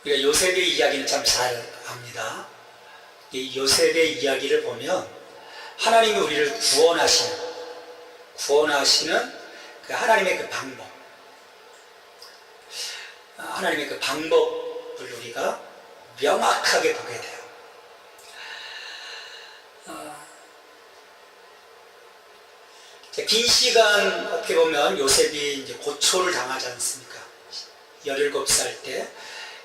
우리가 요셉의 이야기는 참 잘 압니다. 이 요셉의 이야기를 보면 하나님이 우리를 구원하시는 그 하나님의 그 방법, 하나님의 그 방법을 우리가 명확하게 보게 돼요. 긴 시간 어떻게 보면 요셉이 이제 고초를 당하지 않습니까? 17살 때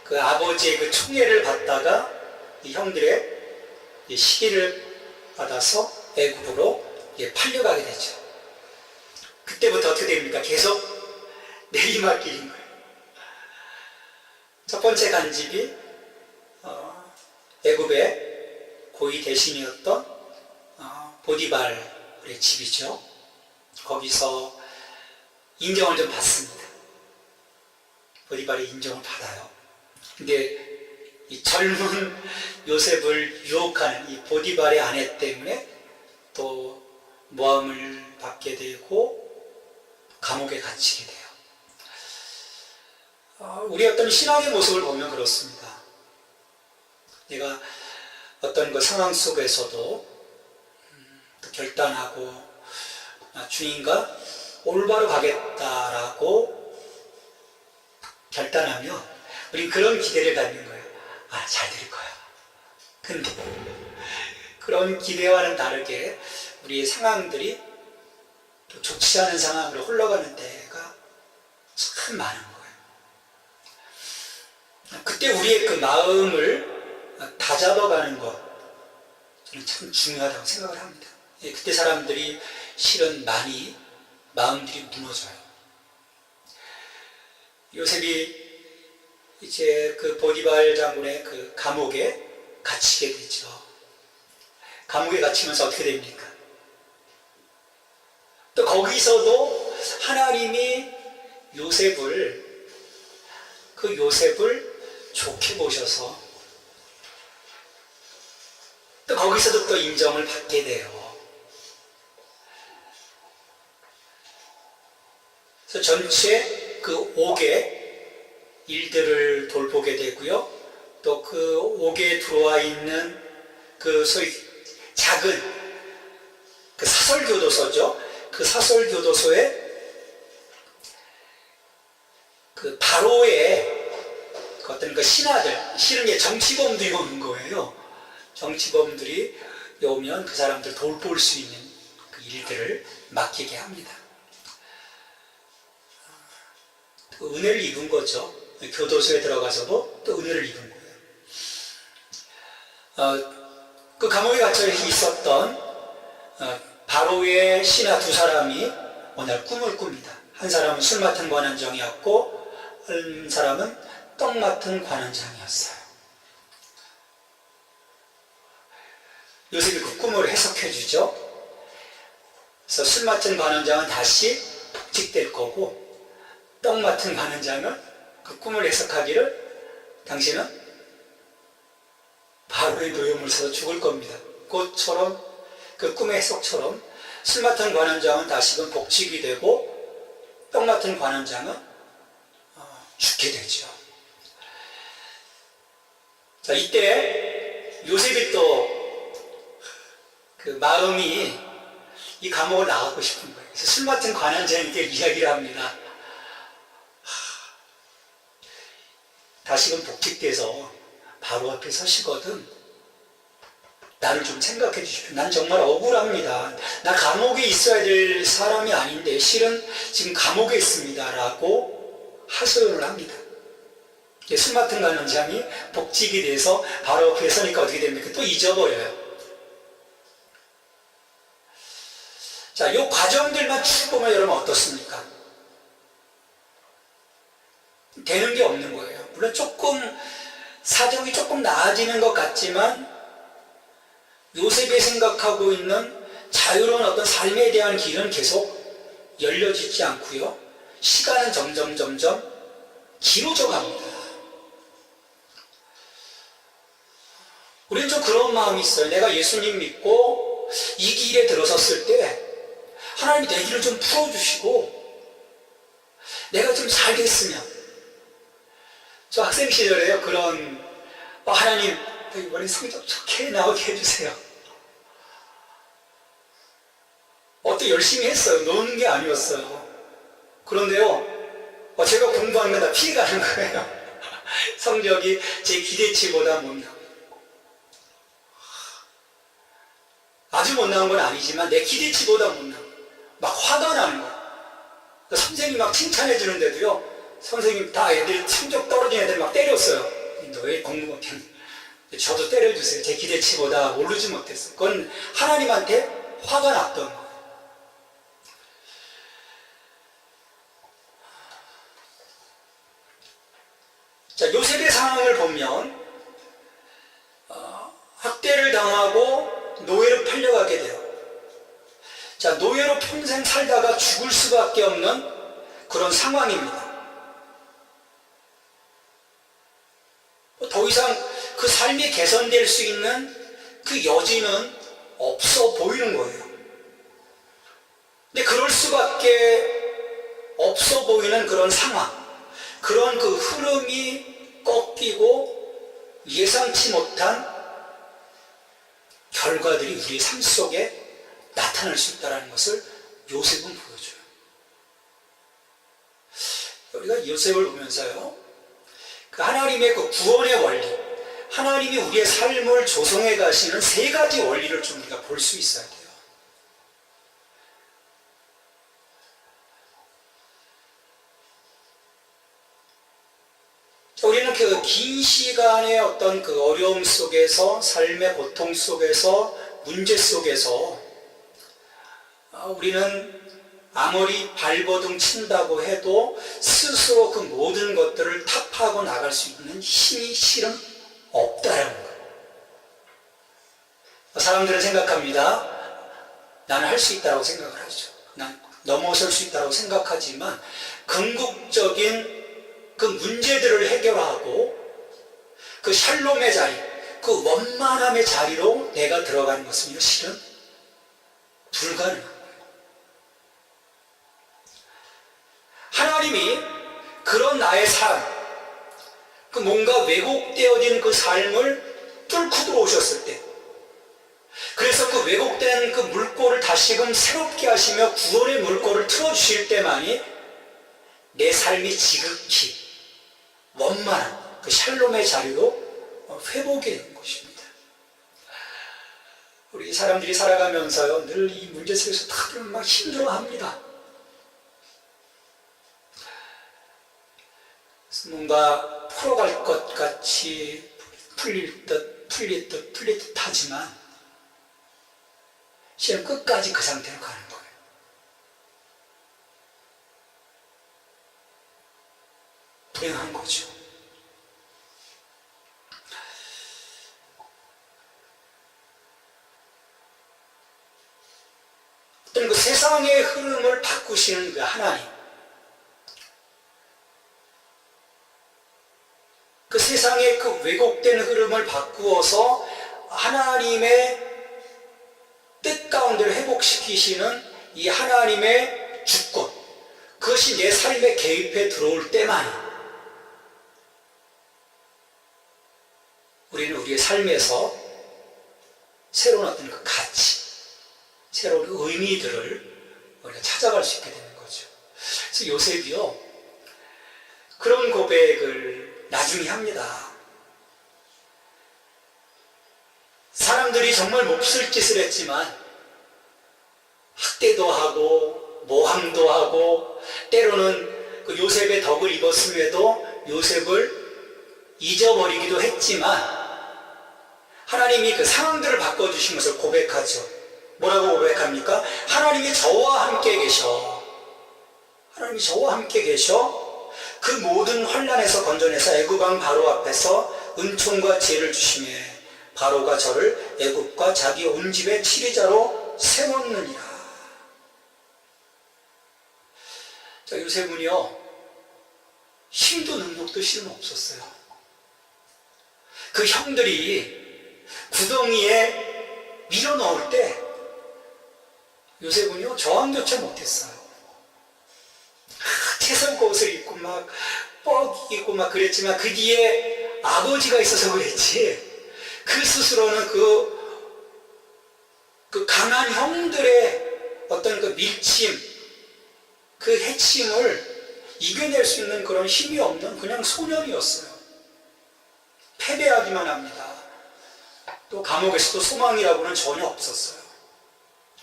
그 아버지의 그 총애를 받다가 이 형들의 시기를 받아서 애굽으로 팔려가게 되죠. 그때부터 어떻게 됩니까? 계속 내리막길인 거예요. 첫 번째 간집이 애굽의 고위 대신이었던 보디발의 집이죠. 거기서 인정을 좀 받습니다. 보디발의 인정을 받아요. 근데 이 젊은 요셉을 유혹하는 이 보디발의 아내 때문에 또 모함을 받게 되고 감옥에 갇히게 돼요. 우리 어떤 신앙의 모습을 보면 그렇습니다. 내가 어떤 그 상황 속에서도 결단하고 주님과 올바로 가겠다라고 결단하면 우린 그런 기대를 갖는 거예요. 잘 될 거야. 근데 그런 기대와는 다르게 우리의 상황들이 또 좋지 않은 상황으로 흘러가는 때가 참 많은 거예요. 그때 우리의 그 마음을 다잡아가는 것, 저는 참 중요하다고 생각을 합니다. 그때 사람들이 실은 많이 마음들이 무너져요. 요셉이 이제 그 보디발 장군의 그 감옥에 갇히게 되죠. 감옥에 갇히면서 어떻게 됩니까? 또 거기서도 하나님이 요셉을 좋게 보셔서 또 거기서도 또 인정을 받게 돼요. 그래서 전체 그 5개 일들을 돌보게 되고요. 또 그 옥에 들어와 있는 그 소위 작은 그 사설교도소죠. 그 사설교도소에 그 바로의 그 어떤 그 신하들, 실은 정치범들이 오는 거예요. 정치범들이 오면 그 사람들 돌볼 수 있는 그 일들을 맡기게 합니다. 그 은혜를 입은 거죠. 교도소에 들어가서도 또 은혜를 입은 거예요. 그 감옥에 갇혀 있었던 바로의 신하 2사람이 어느 날 꿈을 꿉니다. 한 사람은 술 맡은 관원장이었고 한 사람은 떡 맡은 관원장이었어요. 요셉이 그 꿈을 해석해 주죠. 그래서 술 맡은 관원장은 다시 복직될 거고 떡 맡은 관원장은 그 꿈을 해석하기를 당신은 바로의 노예물에서 죽을 겁니다. 그것처럼 그 꿈의 해석처럼 술 맡은 관원장은 다시금 복직이 되고 떡 맡은 관원장은 죽게 되죠. 자, 이때 요셉이 또 그 마음이 이 감옥을 나가고 싶은 거예요. 그래서 술 맡은 관원장에게 이야기를 합니다. 다시금 복직돼서 바로 앞에 서시거든 나를 좀 생각해 주십시오. 난 정말 억울합니다. 나 감옥에 있어야 될 사람이 아닌데 실은 지금 감옥에 있습니다 라고 하소연을 합니다. 술 맡은 관원장이 복직이 돼서 바로 앞에 서니까 어떻게 됩니까? 또 잊어버려요. 자, 이 과정들만 쭉 보면 여러분 어떻습니까? 되는 게 없는 거예요. 물론 사정이 조금 나아지는 것 같지만 요셉이 생각하고 있는 자유로운 어떤 삶에 대한 길은 계속 열려지지 않고요. 시간은 점점 길어져 갑니다. 우리는 좀 그런 마음이 있어요. 내가 예수님 믿고 이 길에 들어섰을 때 하나님이 내 길을 좀 풀어주시고 내가 좀 잘 됐으면 저 학생 시절에요. 그런 하나님 이번에 성적 좋게 나오게 해주세요. 어떻게 열심히 했어요. 노는 게 아니었어요. 그런데요, 제가 공부하는 거 다 피해가는 거예요. 성적이 제 기대치보다 못 나와요. 아주 못 나온 건 아니지만 내 기대치보다 못 나와요. 막 화가 나는 거예요. 선생님 막 칭찬해 주는데도요, 선생님 다 애들 성적 떨어진 애들 막 때렸어요. 너 왜 공부 못했니? 저도 때려주세요. 제 기대치보다 오르지 못했어요. 그건 하나님한테 화가 났던 거예요. 자, 요셉의 상황을 보면 학대를 당하고 노예로 팔려가게 돼요. 자, 노예로 평생 살다가 죽을 수밖에 없는 그런 상황입니다. 더 이상 그 삶이 개선될 수 있는 그 여지는 없어 보이는 거예요. 근데 그럴 수밖에 없어 보이는 그런 상황, 그런 그 흐름이 꺾이고 예상치 못한 결과들이 우리의 삶 속에 나타날 수 있다는 것을 요셉은 보여줘요. 우리가 요셉을 보면서요, 그 하나님의 그 구원의 원리, 하나님이 우리의 삶을 조성해 가시는 세 가지 원리를 좀 우리가 볼 수 있어야 돼요. 우리는 그 긴 시간의 어떤 그 어려움 속에서, 삶의 고통 속에서, 문제 속에서 우리는 아무리 발버둥 친다고 해도 스스로 그 모든 것들을 타파하고 나갈 수 있는 힘이 실은 없다라는 거예요. 사람들은 생각합니다. 나는 할 수 있다고 생각을 하죠. 난 넘어설 수 있다고 생각하지만 궁극적인 그 문제들을 해결하고 그 샬롬의 자리, 그 원만함의 자리로 내가 들어가는 것은 실은 불가능한 거예요. 하나님이 그런 나의 삶, 그 뭔가 왜곡되어진 그 삶을 뚫고 들어오셨을 때, 그래서 그 왜곡된 그 물꼬를 다시금 새롭게 하시며 구원의 물꼬를 틀어주실 때만이 내 삶이 지극히 원만한 그 샬롬의 자리로 회복이 되는 것입니다. 우리 사람들이 살아가면서요, 늘 이 문제 속에서 다들 막 힘들어합니다. 뭔가 풀어갈 것 같이 풀릴 듯 하지만 실은 끝까지 그 상태로 가는 거예요. 불행한 거죠. 어떤 그 세상의 흐름을 바꾸시는 그 하나님, 그 세상의 그 왜곡된 흐름을 바꾸어서 하나님의 뜻 가운데를 회복시키시는 이 하나님의 주권, 그것이 내 삶에 개입해 들어올 때만 우리는 우리의 삶에서 새로운 어떤 그 가치, 새로운 의미들을 우리가 찾아갈 수 있게 되는 거죠. 그래서 요셉이요, 그런 고백을 나중에 합니다. 사람들이 정말 몹쓸 짓을 했지만 학대도 하고 모함도 하고 때로는 그 요셉의 덕을 입었음에도 요셉을 잊어버리기도 했지만 하나님이 그 상황들을 바꿔주신 것을 고백하죠. 뭐라고 고백합니까? 하나님이 저와 함께 계셔. 하나님이 저와 함께 계셔. 그 모든 환난에서 건져내서 애굽 왕 바로 앞에서 은총과 지혜를 주시며 바로가 저를 애굽과 자기 온 집의 치리자로 세웠느니라. 자, 요셉은요, 힘도 능력도 실은 없었어요. 그 형들이 구덩이에 밀어 넣을 때 요셉은요, 저항조차 못했어요. 채색 옷을 입고 막 뻑이고 막 그랬지만 그 뒤에 아버지가 있어서 그랬지, 그 스스로는 그 강한 형들의 어떤 그 밀침, 그 해침을 이겨낼 수 있는 그런 힘이 없는 그냥 소년이었어요. 패배하기만 합니다. 또 감옥에서도 소망이라고는 전혀 없었어요.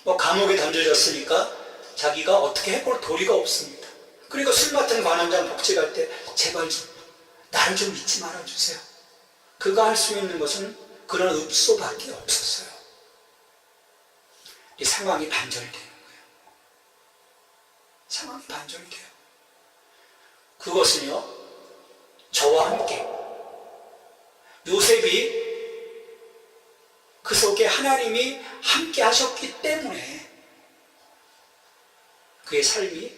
뭐 감옥에 던져졌으니까 자기가 어떻게 해볼 도리가 없습니다. 그러니까 술 맡은 관원장 복직할 때 제발 좀 나를 좀 믿지 말아주세요. 그가 할 수 있는 것은 그런 읍소밖에 없었어요. 이 상황이 반전이 되는 거예요. 상황이 반전이 돼요. 그것은요, 저와 함께 요셉이 그 속에 하나님이 함께 하셨기 때문에 그의 삶이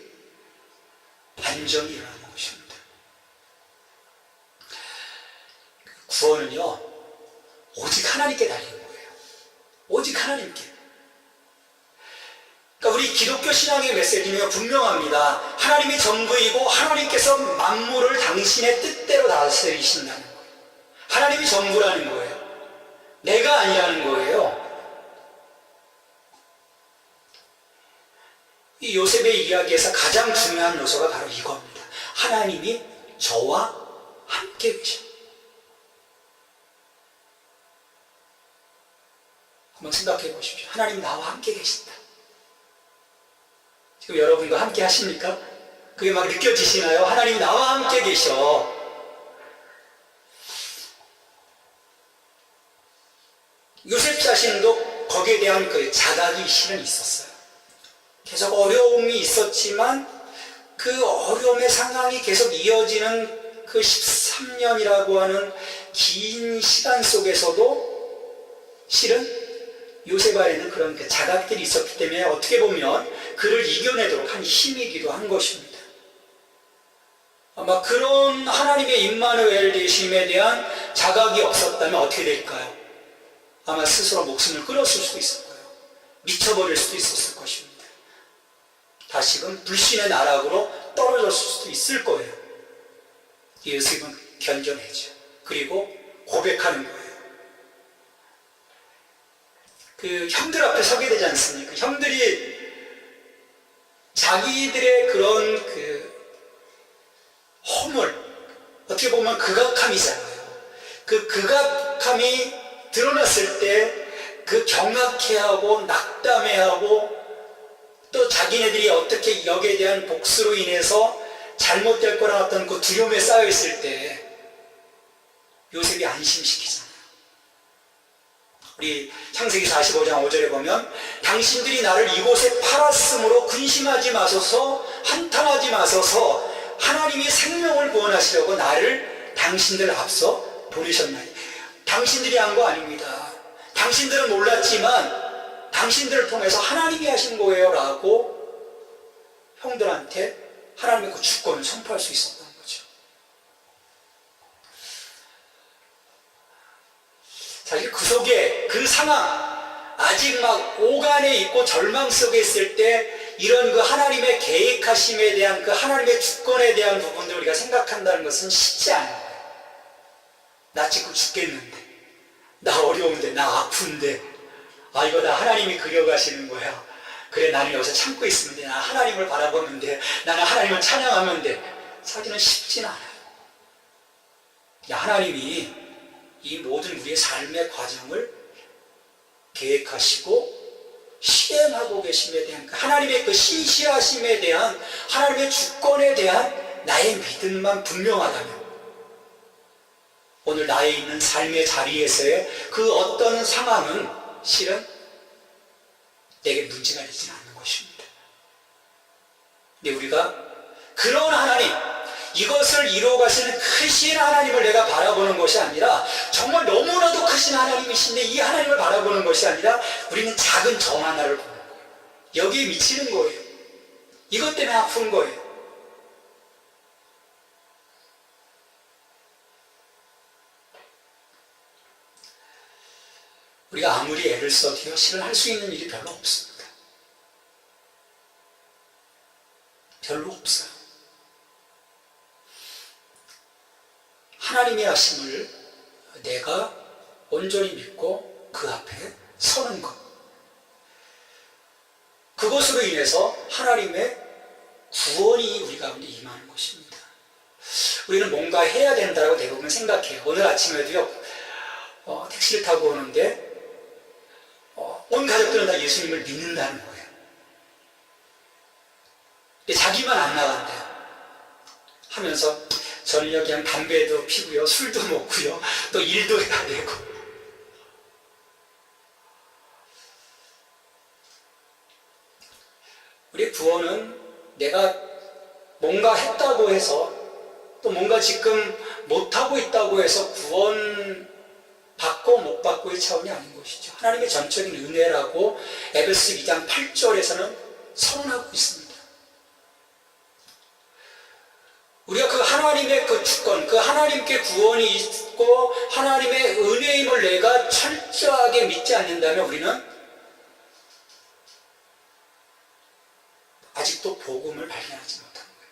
반전이 일어나는 것입니다. 구원은요, 오직 하나님께 달린 거예요. 오직 하나님께. 그러니까 우리 기독교 신앙의 메시지는 분명합니다. 하나님이 전부이고 하나님께서 만물을 당신의 뜻대로 다스리신다는 거예요. 하나님이 전부라는 거예요. 내가 아니라는 거예요. 이 요셉의 이야기에서 가장 중요한 요소가 바로 이겁니다. 하나님이 저와 함께 계셔. 한번 생각해 보십시오. 하나님 나와 함께 계신다. 지금 여러분과 함께 하십니까? 그게 막 느껴지시나요? 하나님이 나와 함께 계셔. 요셉 자신도 거기에 대한 그 자각이 실은 있었어요. 계속 어려움이 있었지만 그 어려움의 상황이 계속 이어지는 그 13년이라고 하는 긴 시간 속에서도 실은 요셉 안에는 그런 그 자각들이 있었기 때문에 어떻게 보면 그를 이겨내도록 한 힘이기도 한 것입니다. 아마 그런 하나님의 임마누엘 되심에 대한 자각이 없었다면 어떻게 될까요? 아마 스스로 목숨을 끊었을 수도 있을 거예요. 미쳐버릴 수도 있었을 것입니다. 다시금 불신의 나락으로 떨어졌을 수도 있을 거예요. 요셉은 견뎌내죠. 그리고 고백하는 거예요. 그 형들 앞에 서게 되지 않습니까? 형들이 자기들의 그런 그 허물, 어떻게 보면 극악함이잖아요. 그 극악함이 드러났을 때 그 경악해하고 낙담해하고 또 자기네들이 어떻게 여기에 대한 복수로 인해서 잘못될 거라 어떤 그 두려움에 쌓여있을 때 요셉이 안심시키잖아요. 우리 창세기 45장 5절에 보면 당신들이 나를 이곳에 팔았으므로 근심하지 마소서, 한탄하지 마소서, 하나님이 생명을 구원하시려고 나를 당신들 앞서 보내셨나니. 당신들이 한 거 아닙니다. 당신들은 몰랐지만 당신들을 통해서 하나님이 하신 거예요 라고 형들한테 하나님의 그 주권을 선포할 수 있었던 거죠. 사실 그 속에 그 상황, 아직 막 오간에 있고 절망 속에 있을 때 이런 그 하나님의 계획하심에 대한 그 하나님의 주권에 대한 부분들 우리가 생각한다는 것은 쉽지 않아요. 나 지금 죽겠는데, 나 어려운데, 나 아픈데, 이거 다 하나님이 그려가시는 거야. 그래, 나는 여기서 참고 있으면 돼. 나 하나님을 바라보는데, 나는 하나님을 찬양하면 돼. 사실은 쉽진 않아요. 하나님이 이 모든 우리의 삶의 과정을 계획하시고 시행하고 계심에 대한 하나님의 그 신시하심에 대한 하나님의 주권에 대한 나의 믿음만 분명하다면 오늘 나의 있는 삶의 자리에서의 그 어떤 상황은 실은 내게 문제가 되지는 않는 것입니다. 근데 우리가 그런 하나님, 이것을 이루어 가시는 크신 하나님을 내가 바라보는 것이 아니라 정말 너무나도 크신 하나님이신데 이 하나님을 바라보는 것이 아니라 우리는 작은 점 하나를 보는 거예요. 여기에 미치는 거예요. 이것 때문에 아픈 거예요. 우리가 아무리 애를 써도요, 실은 할 수 있는 일이 별로 없습니다. 별로 없어요. 하나님이 하심을 내가 온전히 믿고 그 앞에 서는 것. 그것으로 인해서 하나님의 구원이 우리 가운데 임하는 것입니다. 우리는 뭔가 해야 된다고 대부분 생각해요. 오늘 아침에도요, 택시를 타고 오는데 온 가족들은 다 예수님을 믿는다는 거예요. 근데 자기만 안 나간대요. 하면서 저는요 그냥 담배도 피고요, 술도 먹고요, 또 일도 해야 되고. 우리 구원은 내가 뭔가 했다고 해서, 또 뭔가 지금 못하고 있다고 해서 구원 받고 못 받고의 차원이 아닌 것이죠. 하나님의 전적인 은혜라고 에베소 2장 8절에서는 선언하고 있습니다. 우리가 그 하나님의 그 주권, 그 하나님께 구원이 있고 하나님의 은혜임을 내가 철저하게 믿지 않는다면 우리는 아직도 복음을 발견하지 못한 거예요.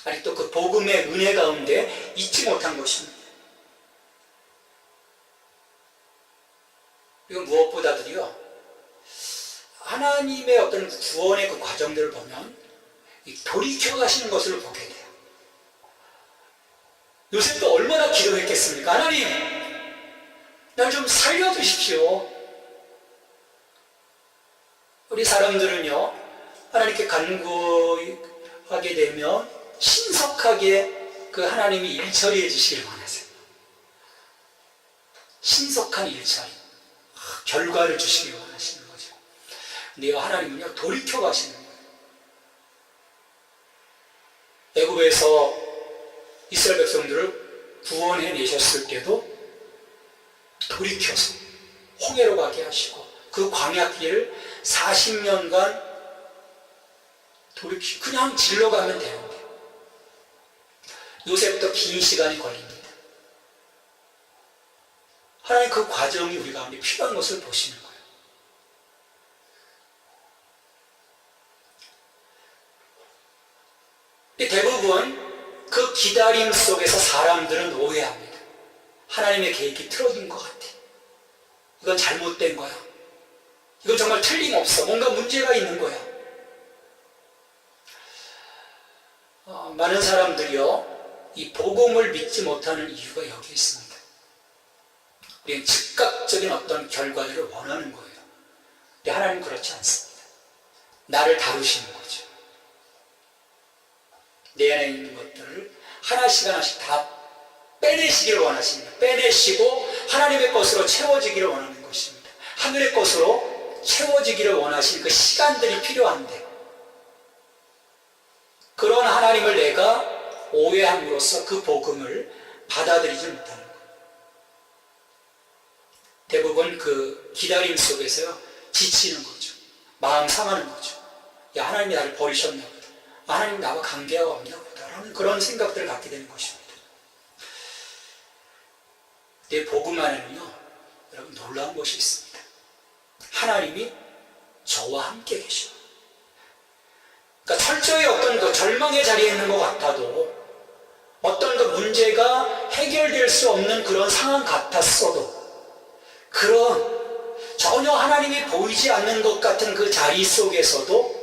아직도 그 복음의 은혜 가운데 있지 못한 것입니다. 이건 무엇보다도요, 하나님의 어떤 구원의 그 과정들을 보면 돌이켜 가시는 것을 보게 돼요. 요셉도 얼마나 기도했겠습니까? 하나님, 날 좀 살려주십시오. 우리 사람들은요, 하나님께 간구하게 되면 신속하게 그 하나님이 일처리해 주시길 원하세요. 신속한 일처리, 결과를 주시길 원하시는 거죠. 근데 하나님은요, 돌이켜 가시는 거예요. 애굽에서 이스라엘 백성들을 구원해 내셨을 때도 돌이켜서 홍해로 가게 하시고 그 광야길을 40년간 그냥 질러가면 되는데 요셉도 긴 시간이 걸립니다. 하나님 그 과정이 우리 가운데 필요한 것을 보시는 거예요. 대부분 그 기다림 속에서 사람들은 오해합니다. 하나님의 계획이 틀어진 것 같아. 이건 잘못된 거야. 이건 정말 틀림없어. 뭔가 문제가 있는 거야. 많은 사람들이요, 이 복음을 믿지 못하는 이유가 여기 있습니다. 우리는 즉각적인 어떤 결과들을 원하는 거예요. 근데 하나님은 그렇지 않습니다. 나를 다루시는 거죠. 내 안에 있는 것들을 하나씩 하나씩 다 빼내시기를 원하십니다. 빼내시고 하나님의 것으로 채워지기를 원하는 것입니다. 하늘의 것으로 채워지기를 원하시는 그 시간들이 필요한데, 그런 하나님을 내가 오해함으로써 그 복음을 받아들이지 못하는 거예요. 대부분 그 기다림 속에서요, 지치는 거죠. 마음 상하는 거죠. 야, 하나님이 나를 버리셨나 보다. 하나님 나와 관계가 없나 보다. 라는 그런 생각들을 갖게 되는 것입니다. 내 복음 안에는요, 여러분 놀라운 것이 있습니다. 하나님이 저와 함께 계셔. 그러니까 철저히 어떤 그 절망의 자리에 있는 것 같아도, 어떤 그 문제가 해결될 수 없는 그런 상황 같았어도, 그런 전혀 하나님이 보이지 않는 것 같은 그 자리 속에서도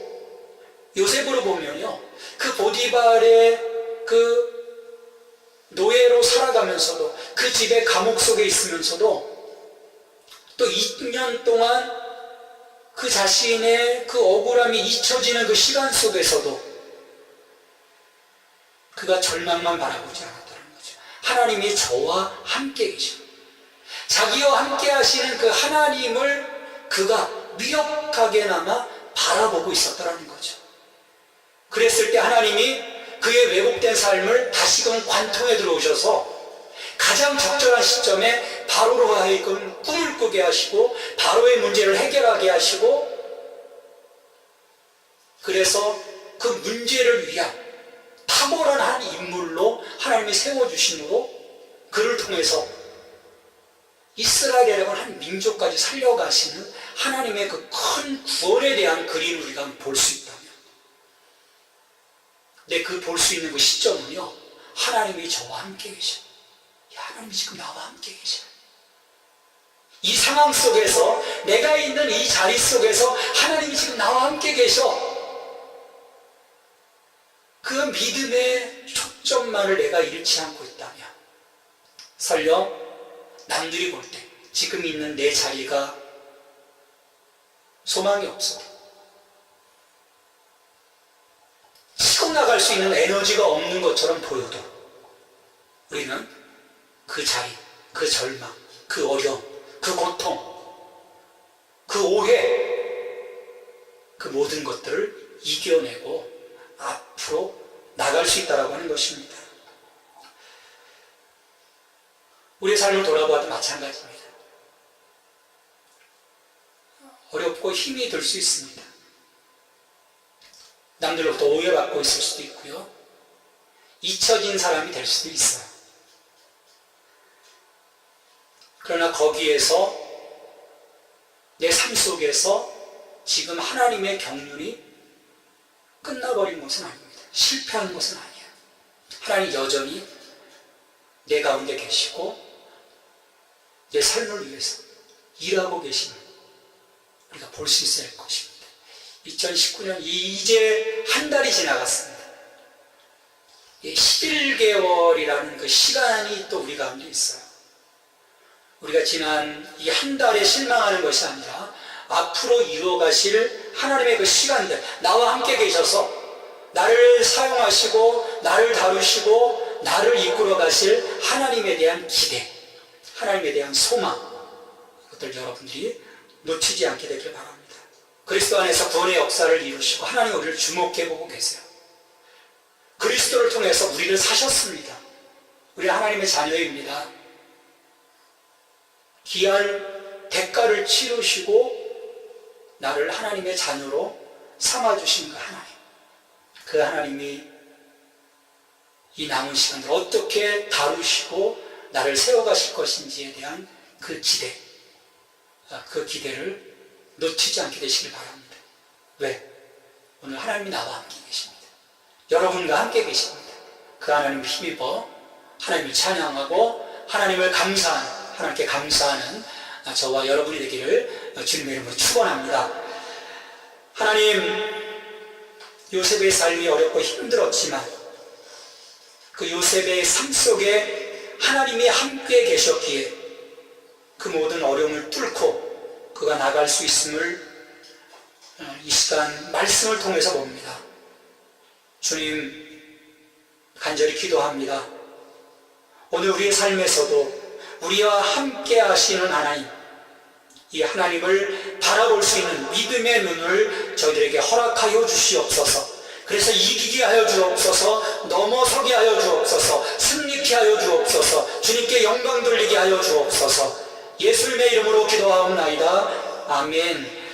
요셉으로 보면요, 그 보디발의 그 노예로 살아가면서도, 그 집의 감옥 속에 있으면서도, 또 2년 동안 그 자신의 그 억울함이 잊혀지는 그 시간 속에서도 그가 절망만 바라보지 않았다는 거죠. 하나님이 저와 함께 계셔. 자기와 함께 하시는 그 하나님을 그가 미력하게나마 바라보고 있었다는 거죠. 그랬을 때 하나님이 그의 왜곡된 삶을 다시금 관통에 들어오셔서 가장 적절한 시점에 바로로 하여금 꿈을 꾸게 하시고 바로의 문제를 해결하게 하시고, 그래서 그 문제를 위한 탁월한 한 인물로 하나님이 세워주심으로 그를 통해서 이스라엘이라는 한 민족까지 살려가시는 하나님의 그 큰 구원에 대한 그림을 우리가 볼 수 있다면, 근데 그 볼 수 있는 그 시점은요, 하나님이 저와 함께 계셔. 하나님이 지금 나와 함께 계셔. 이 상황 속에서, 내가 있는 이 자리 속에서 하나님이 지금 나와 함께 계셔. 그 믿음의 초점만을 내가 잃지 않고 있다면, 설령 남들이 볼 때 지금 있는 내 자리가 소망이 없어, 치고 나갈 수 있는 에너지가 없는 것처럼 보여도 우리는 그 자리, 그 절망, 그 어려움, 그 고통, 그 오해, 그 모든 것들을 이겨내고 앞으로 나갈 수 있다고 하는 것입니다. 우리의 삶을 돌아봐도 마찬가지입니다. 어렵고 힘이 들 수 있습니다. 남들로부터 오해받고 있을 수도 있고요. 잊혀진 사람이 될 수도 있어요. 그러나 거기에서, 내 삶 속에서 지금 하나님의 경륜이 끝나버린 것은 아닙니다. 실패한 것은 아니에요. 하나님 여전히 내 가운데 계시고 내 삶을 위해서 일하고 계심을 우리가 볼 수 있어야 할 것입니다. 2019년 이제 한 달이 지나갔습니다. 11개월이라는 그 시간이 또 우리 가운데 있어요. 우리가 지난 이 한 달에 실망하는 것이 아니라 앞으로 이루어가실 하나님의 그 시간들, 나와 함께 계셔서 나를 사용하시고 나를 다루시고 나를 이끌어 가실 하나님에 대한 기대, 하나님에 대한 소망, 이것들 여러분들이 놓치지 않게 되길 바랍니다. 그리스도 안에서 구원의 역사를 이루시고 하나님 우리를 주목해보고 계세요. 그리스도를 통해서 우리를 사셨습니다. 우리 하나님의 자녀입니다. 귀한 대가를 치르시고 나를 하나님의 자녀로 삼아주신 그 하나님, 그 하나님이 이 남은 시간을 어떻게 다루시고 나를 세워가실 것인지에 대한 그 기대, 그 기대를 놓치지 않게 되시길 바랍니다. 왜? 오늘 하나님이 나와 함께 계십니다. 여러분과 함께 계십니다. 그 하나님을 힘입어 하나님을 찬양하고 하나님을 감사하는, 하나님께 감사하는 저와 여러분이 되기를 주님의 이름으로 축원합니다. 하나님, 요셉의 삶이 어렵고 힘들었지만 그 요셉의 삶 속에 하나님이 함께 계셨기에 그 모든 어려움을 뚫고 그가 나갈 수 있음을 이 시간 말씀을 통해서 봅니다. 주님, 간절히 기도합니다. 오늘 우리의 삶에서도 우리와 함께 하시는 하나님, 이 하나님을 바라볼 수 있는 믿음의 눈을 저희들에게 허락하여 주시옵소서. 그래서 이기게 하여 주옵소서, 넘어서게 하여 주옵소서, 승리케 하여 주옵소서, 주님께 영광 돌리게 하여 주옵소서. 예수님의 이름으로 기도하옵나이다. 아멘.